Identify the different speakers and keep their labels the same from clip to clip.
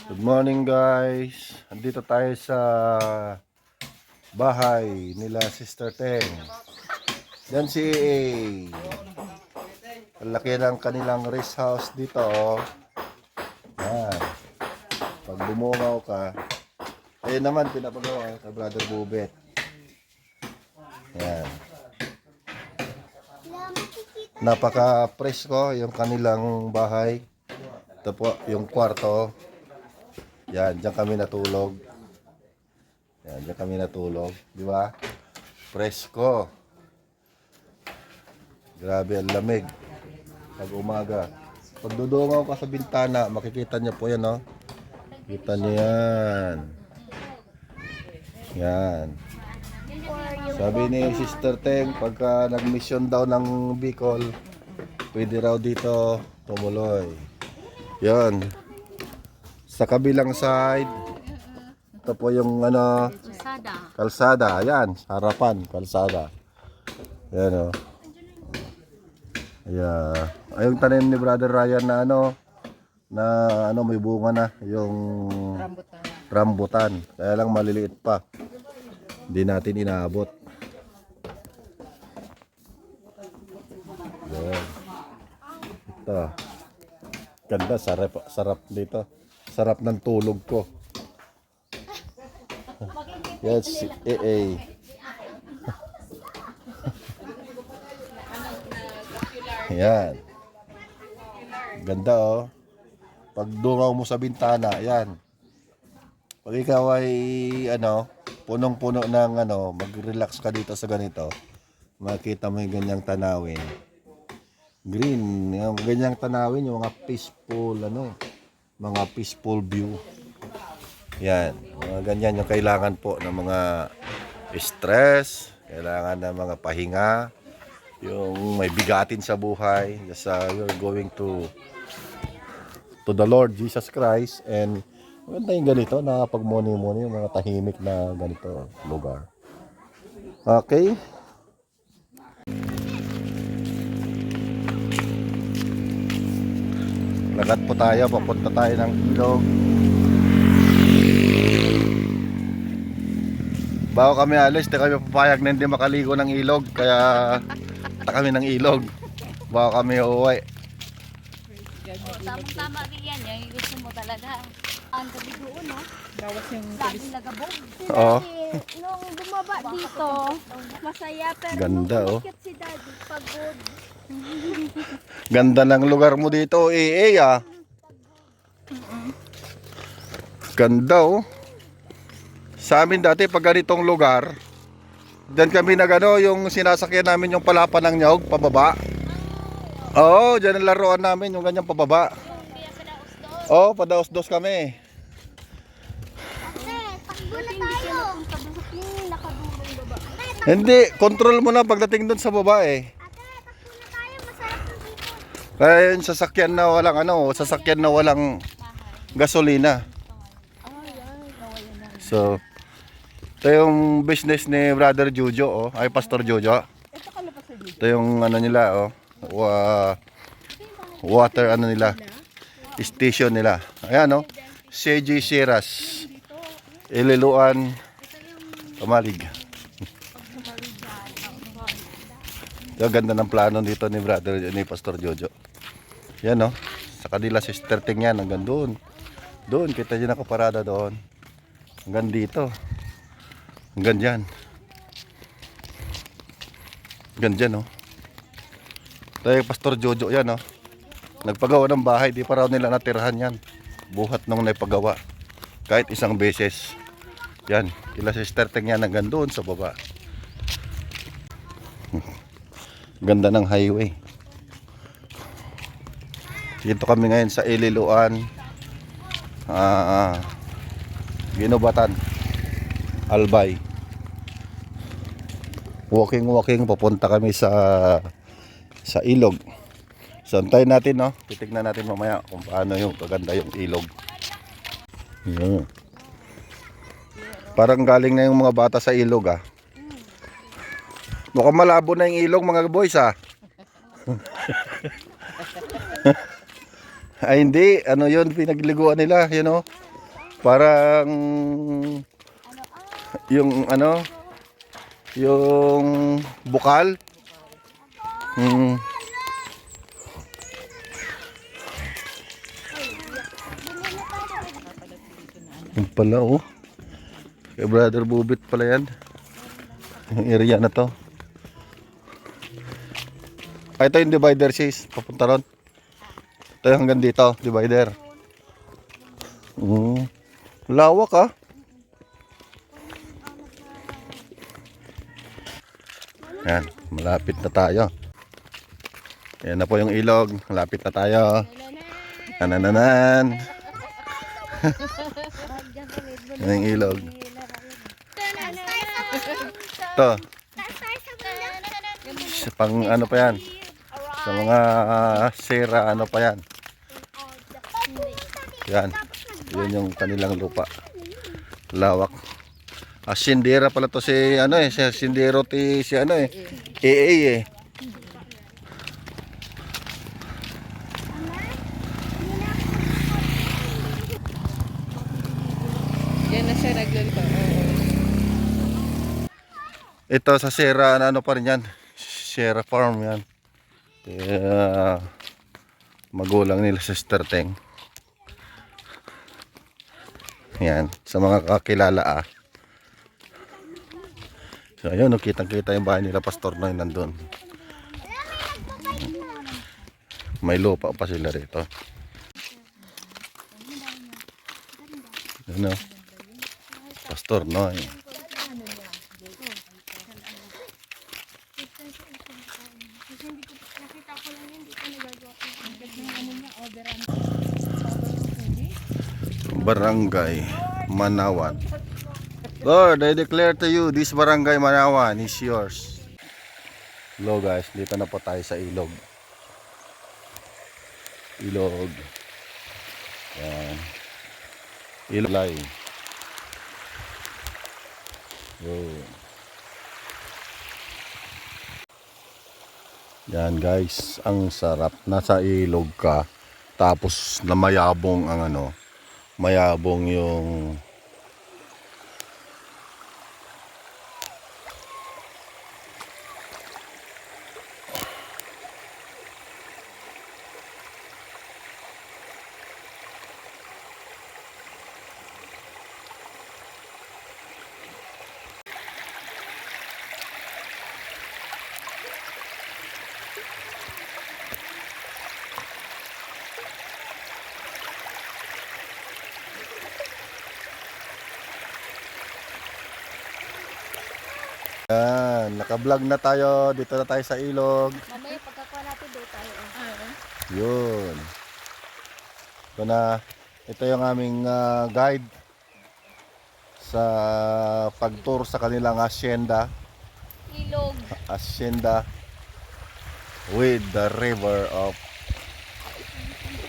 Speaker 1: Good morning guys. Andito tayo sa bahay nila Sister Teng. Yan si A. Ang laki ng kanilang rest house dito. Oh. Yan. Pag bumungaw ka, ayun naman pinapagawa sa Brother Bubet. Yan. Napaka-presko yung kanilang bahay. Ito po yung kwarto. Yan, diyan kami natulog. Yan, diyan kami natulog. Di ba? Presko. Grabe ang lamig. Pag umaga. Pag dudungaw ka sa bintana, makikita niyo po yan, no? Kita niyo yan. Yan. Sabi ni Sister Teng, pagka nag-mission daw ng Bicol, pwede raw dito tumuloy. Yan. Sa kabilang side, ito po yung kalsada. Ayan, harapan, kalsada. Ayan o. Ayan. Ayong tanim ni Brother Ryan na may bunga na, yung rambutan. Kaya lang maliliit pa. Hindi natin inaabot. Ayan. Ito. Ganda, sarap dito. Sarap ng tulog ko. Yes, AA. Yan. Ganda oh. Pag dungaw mo sa bintana, yan. Pag ikaw ay punong-puno ng mag-relax ka dito sa ganito, makita mo yung ganyang tanawin. Green, yung ganyang tanawin, yung mga peaceful view. Yan, mga ganyan yung kailangan po ng mga stress, kailangan ng mga pahinga, yung may bigatin sa buhay, just you're going to the Lord Jesus Christ, and maganda yung ganito, nakapag-moni-moni yung mga tahimik na ganito lugar. Okay? Lagat po tayo, papunta tayo ng ilog. Bago kami alis, di kami papayag na hindi makaligo ng ilog. Kaya punta kami ng ilog bago kami uuwi.
Speaker 2: Tamang-tama rin yan. Yung gusto mo talaga. Ang gabi doon, no?
Speaker 3: Gawas yung
Speaker 2: Laging nagabog.
Speaker 1: Oo.
Speaker 4: Nung bumaba dito, masaya pero
Speaker 1: Ganda,
Speaker 4: nung
Speaker 1: oh.
Speaker 4: umakyat si Daddy, pagod.
Speaker 1: Ganda ng lugar mo dito, ah. Ganda, oh. Sa amin dati, pag ganitong lugar, dyan kami yung sinasakyan namin yung palapan ng nyog, pababa. Oo, dyan ang laruan namin, yung ganyang pababa. Oo, padaos-dos kami.
Speaker 4: Ate, takbo na tayo. Nakadulong baba.
Speaker 1: Hindi, control mo na pagdating doon sa baba eh.
Speaker 4: Ate, takbo na tayo. Masarap na dito.
Speaker 1: Kaya yung sasakyan na walang gasolina. So, ito yung business ni Brother Jojo, ay Pastor Jojo. Ito yung nila, water station nila. Ayan, CJ Siras, Ililuan, Kamalig. Ito, ganda ng plano dito ni Pastor Jojo. Yan, sa kanila Sister Teng yan, hanggang doon. Doon, kita nyo nakaparada doon. Hanggang dito. Hanggang dyan. Hanggang dyan, Tayo Pastor Jojo yan, Nagpagawa ng bahay, di pa raw nila natirahan yan. Buhat nung naipagawa. Kahit isang beses. Yan, kila Sister Teng yan hanggang doon sa baba. Ganda ng highway. Dito kami ngayon sa Ililuan, Ginobatan, Albay. Walking papunta kami sa ilog. So antayin natin, titignan natin mamaya kung paano yung kaganda yung ilog. Parang galing na yung mga bata sa ilog, Mukhang malabo na yung ilog, mga boys, Ay hindi, yun pinagliguan nila, Parang
Speaker 4: Ano,
Speaker 1: yung ano, yung bukal. Hmm. Yung pala oh. Kay Brother Bubit pala yan. Yung area na to. Ay, ito yung divider sis. Papunta ron. Ito yung hanggang dito. Divider. Lawak ah. Yan. Malapit na tayo. Yan na po yung ilog. Malapit na tayo. Nanananan. Yan yung ilog. Ito. Sa pang ano pa yan. Sa mga sera ano pa yan. Yan. Yun yung kanilang lupa. Lawak. Sindera pala to si ano eh. Si Sindero si ano eh. AA eh.
Speaker 3: Yan na siya naglalito.
Speaker 1: Ito sa Sierra ano pa rin yan. Sierra Farm yan. Kaya, magulang nila Sister Teng. Yan. Sa mga kakilala ah. So ayun, no, kitang-kita yung bahay nila Pastor Noy nandun. May lupa pa sila rito. Ano? Pastor Noy. Barangay Manawan. Lord, I declare to you, this Barangay Manawan is yours. Hello guys, dito na po tayo sa ilog. Ilog. Yan. Ilay. Oh. Yan guys, ang sarap. Nasa ilog ka, tapos na mayabong ang ano, mayabong yung yan, naka-vlog na tayo. Dito na tayo sa ilog.
Speaker 4: Mamaya pagkakuha natin doon tayo.
Speaker 1: Yun. Ito na. Ito yung aming guide sa pag-tour sa kanilang hacienda.
Speaker 2: Ilog.
Speaker 1: Hacienda with the river of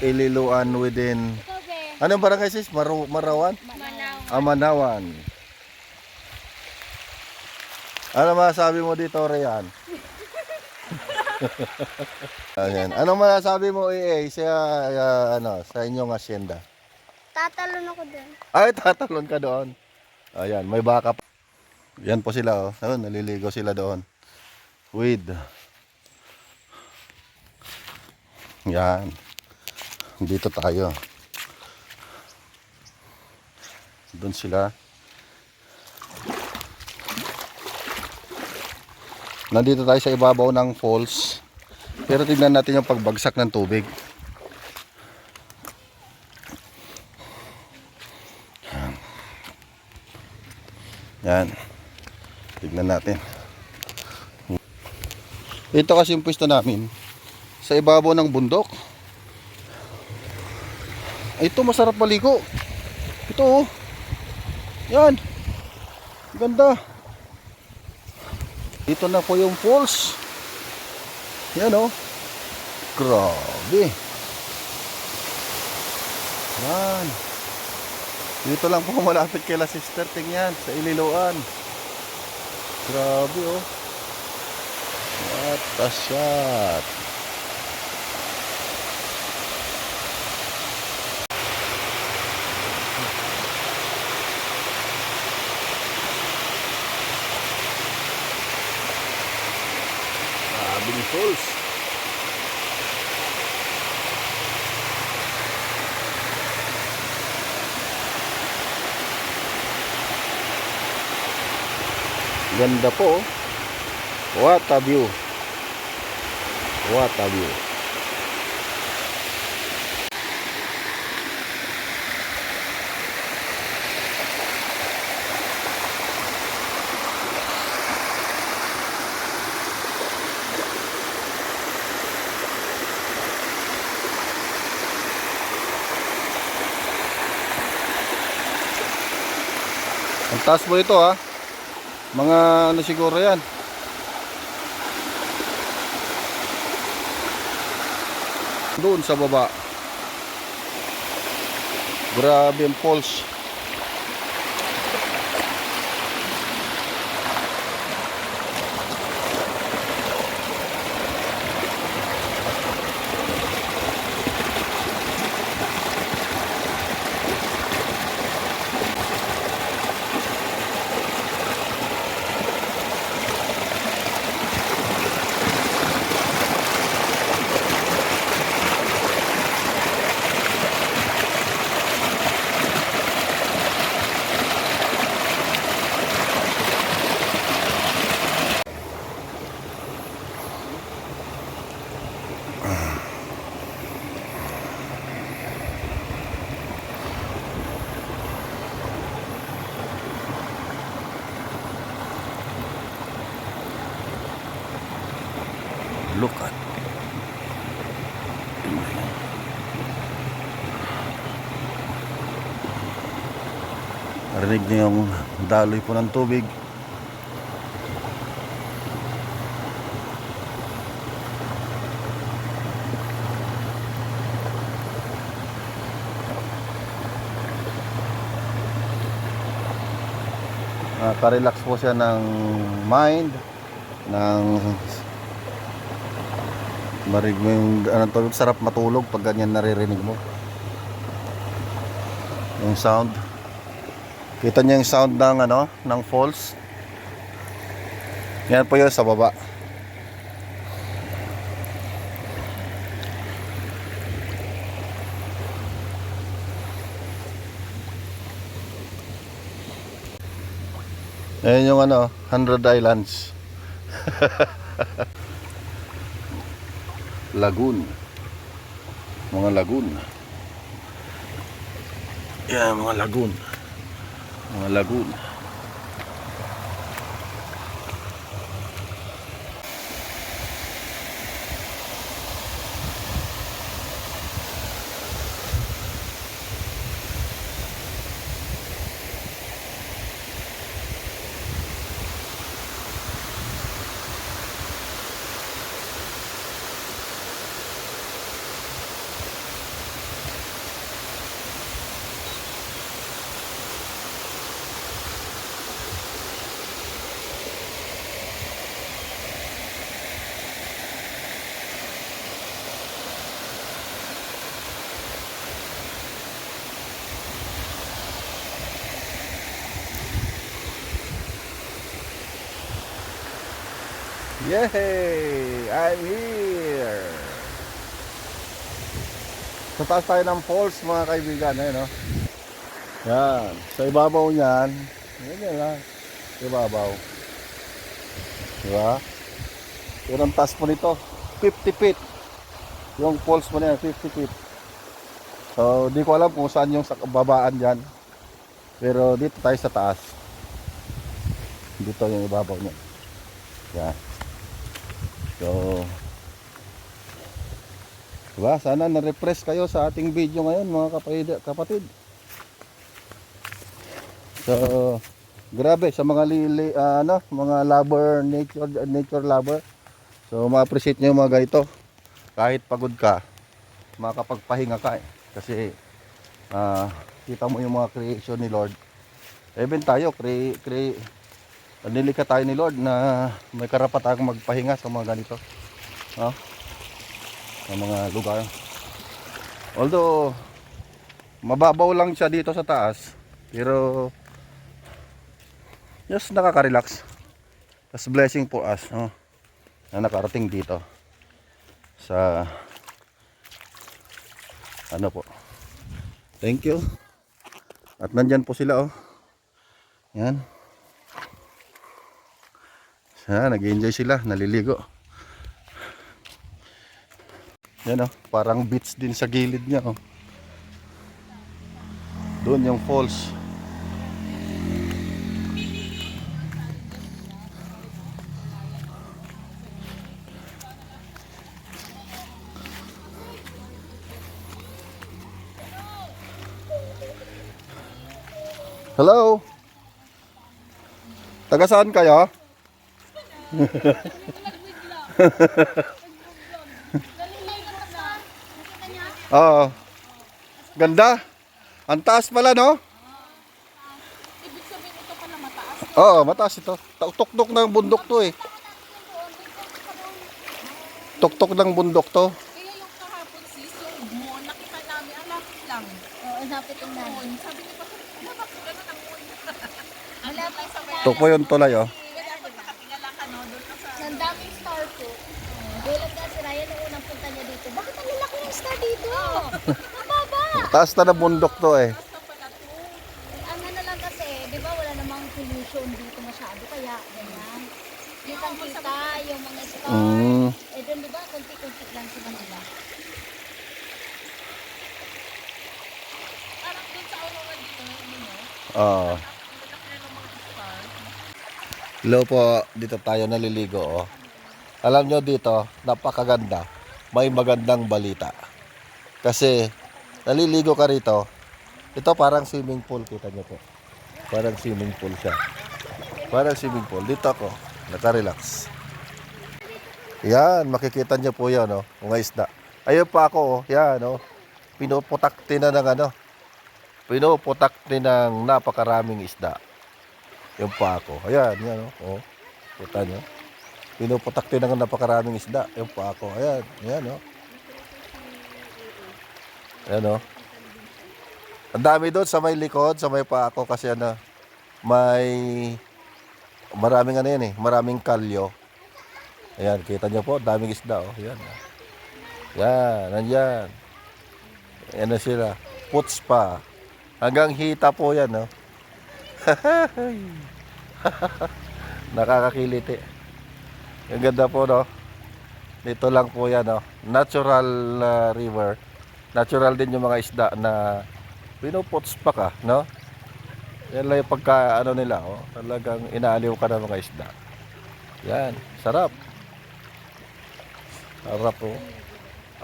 Speaker 1: Ililuan within. Anong barangay sis? Marawan?
Speaker 2: Manaw.
Speaker 1: Manawan. Ano masasabi mo dito, Rian? Ayan. Anong masasabi mo, sa ano, sa inyong hacienda?
Speaker 4: Tatalon ako doon.
Speaker 1: Ay, tatalon ka doon. Ayan, may baka pa. Yan po sila, oh. Ayun, naliligo sila doon. With. Yan. Dito tayo. Doon sila. Nandito tayo sa ibabaw ng falls. Pero tignan natin yung pagbagsak ng tubig. Yan. Tignan natin. Ito kasi yung pwesto namin. Sa ibabaw ng bundok. Ito masarap maligo. Ito oh. Yan. Ganda. Dito na po yung falls. Yan oh. Grabe. Yan. Dito lang po malapit kay La Sister Ting yan. Sa Ililoan. Grabe oh. What a shot. Falls. Ganda po. Oh. What a view. What a view. Ang taas po ito ha. Mga ano siguro yan. Doon sa baba. Grabe ang falls. Look at. Narinig niyo yung daloy po ng tubig. Nakaka-relax po siya ng mind, ng marinig mo yung ano, sarap matulog pag ganyan naririnig mo yung sound. Kita niyo yung sound ng ano, ng falls. Yan po yun sa baba. Ayan yung ano, 100 Islands. Lagoon. Mga lagoon. Yan, mga lagoon. Mga lagoon. Yay! I'm here! Sa taas tayo ng falls mga kaibigan. Ayun, no? Yan. Sa ibabaw niyan. Yan lang. Sa ibabaw. Diba? Pero ang taas po nito 50 feet. Yung falls mo na yan 50 feet. So di ko alam kung saan yung babaan dyan. Pero dito tayo sa taas. Dito yung ibabaw niya. Yan. So, diba? Sana na-refresh kayo sa ating video ngayon mga kapatid. So, grabe sa mga mga lover, nature lover. So, ma-appreciate niyo yung mga ganito. Kahit pagod ka, makakapagpahinga ka eh. Kasi kita mo yung mga creation ni Lord. Even tayo, nilika tayo ni Lord na may karapatang magpahinga sa mga ganito, no? Sa mga lugar. Although mababaw lang siya dito sa taas, pero just nakaka-relax. That's blessing for us, no? Na nakarating dito. sa ano po. Thank you. At nandyan po sila oh. Yan. Nag-enjoy sila, naliligo. Yan oh, parang beach din sa gilid niya oh. Doon yung falls. Hello. Taga saan kayo? Oo. Ganda. Ang taas pala, no?
Speaker 3: Ibig sabihin ito pala mataas.
Speaker 1: Oo, mataas ito. Tuktok ng bundok to eh. Tuktok ng bundok to.
Speaker 3: Kaya yung kahapon sis, yung mo, nakita namin, ang lapit lang.
Speaker 2: Oo, napit yung namin.
Speaker 3: Moon. Sabi ni Pastor, bakit gano'n ang moon?
Speaker 2: Malapit sa
Speaker 1: Ito po yung tulay, oh.
Speaker 3: Kaya dapat nakatingala ka, no? Doon ka sa...
Speaker 2: Ang daming star po. Gulat nga si Ryan nung unang punta niya dito. Bakit ang lalaki ng star dito? Ang baba!
Speaker 1: Taas na bundok to eh.
Speaker 3: Basta pala to.
Speaker 2: Ang ano lang kasi, di ba wala namang pollution dito masyado. Kaya, ganyan. Kitang-kita yung mga star. Eh doon, di ba, konti-konti lang sa kanila.
Speaker 3: Parang doon sa Aurora dito, yun, no?
Speaker 1: Oo.
Speaker 3: Ang laki na ng mga star.
Speaker 1: Hello po, dito tayo naliligo oh. Alam nyo dito, napakaganda. May magandang balita. Kasi naliligo ka rito. Ito parang swimming pool, kita nyo po. Parang swimming pool siya. Parang swimming pool. Dito ako, naka-relax. Yan, makikita nyo po yan oh, mga isda. Ayun pa ako oh, yan oh. Pinuputakti na ng ano. Pinuputakti ng napakaraming isda. Yung pa ako. Ayan, yan oh. Kita nyo. Pinuputakti ng napakaraming isda. Yung pa ako. Ayan, ayan oh. Ayan oh. Ang dami doon sa may likod, sa may pa ako kasi ano, may maraming ano yan eh, maraming kalyo. Ayan, kita nyo po, daming isda oh. Ayan. Yan, nandyan. Ayan na sila. Puts pa. Hanggang hita po yan oh. Nakakakiliti. Ang ganda po no. Dito lang po yan no. Natural river. Natural din yung mga isda na pinuputs pa ka, no? Yan lang yung pagka ano nila, oh. Talagang inaaliw ka ng mga isda. Yan, sarap. Sarap oh.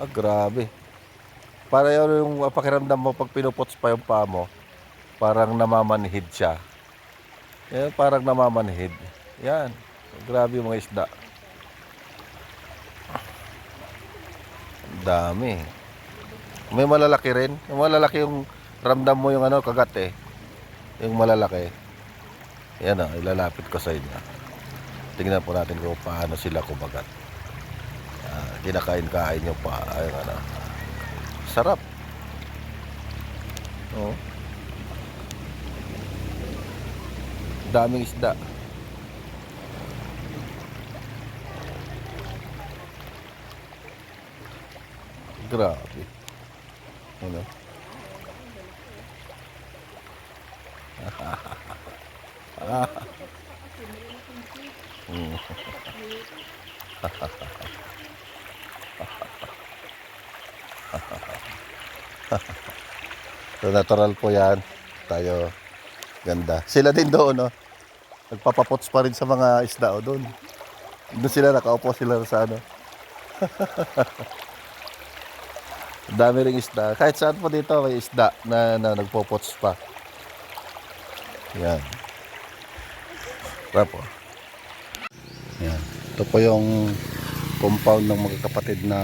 Speaker 1: Ah, grabe. Para yun yung pakiramdam mo pag pinuputs pa yung paa mo. Parang namamanhid siya. Yan, parang namamanhid. Yan. Grabe yung mga isda. Ang dami. May malalaki rin. Yung malalaki yung ramdam mo yung ano, kagat eh. Yung malalaki. Yan o, ilalapit ko sa inyo. Tingnan po natin kung paano sila kumagat. Kinakain-kain yung pa. Ayun ano. Sarap. Oh. Daming isda. Grabe. Ano? So natural po yan. Tayo ganda. Sila din doon, no? Nagpapapots pa rin sa mga isda o doon. Doon sila nakaupo sila sa ano. Dami ring isda. Kahit saan po dito may isda na nagpo-pots pa. Yan. Tara po. Yan. Ito po yung compound ng magkakapatid na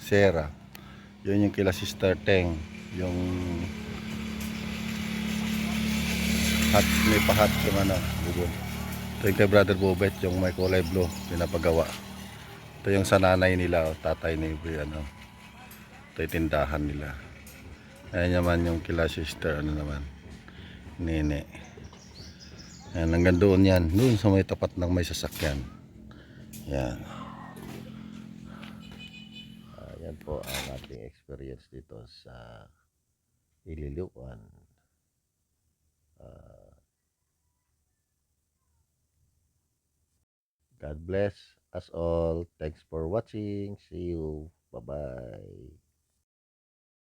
Speaker 1: Sierra. Yun yung kila Sister Teng. Yung hat, may pahat yung ano, bubon. Ito yung kay Brother Bobet, yung may kulay blue, pinapagawa. Ito yung sa nanay nila, tatay ni ano. Ito yung tindahan nila. Ayan naman yung kila Sister, ano naman, Nene. Ayan, hanggang doon yan. Doon sa may tapat ng may sasakyan. Yan. Yan po ang ating experience dito sa Ililuan. God bless us all. Thanks for watching. See you. Bye-bye.